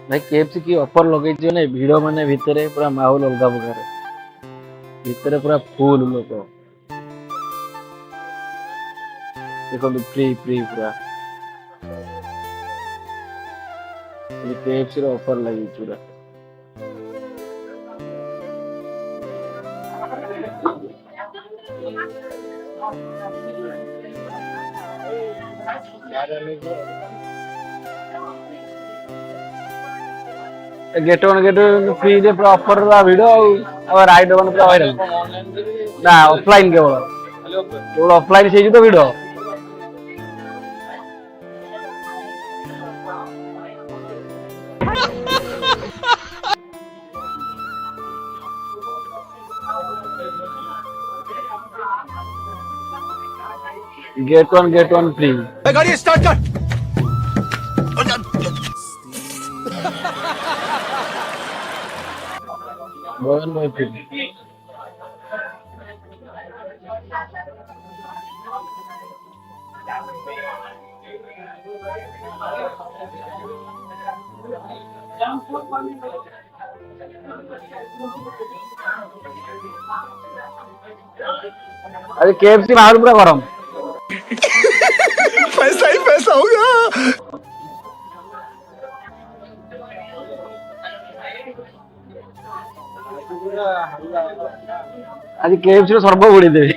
भाई केएफसी की ऑफर लगे ना भिड़ माने भितर पूरा माहौल अलग प्रकार भितर पूरा फुल लोक देखो फ्री फ्री पूरा केएफसी रो ऑफर लगी पूरा गेट वन फ्री रे पूरा ऑफर रा भिड़ और राइड वन पूरा वायरल ना ऑफलाइन केवल ऑफलाइन से तो भिड़ गेट वन फ्री गाड़ी स्टार्ट कर वन बाय फ्री अरे केएफसी बाहर पूरा गरम पैसा ही पैसा होगा आज केएफसी सर्व उड़ी देवी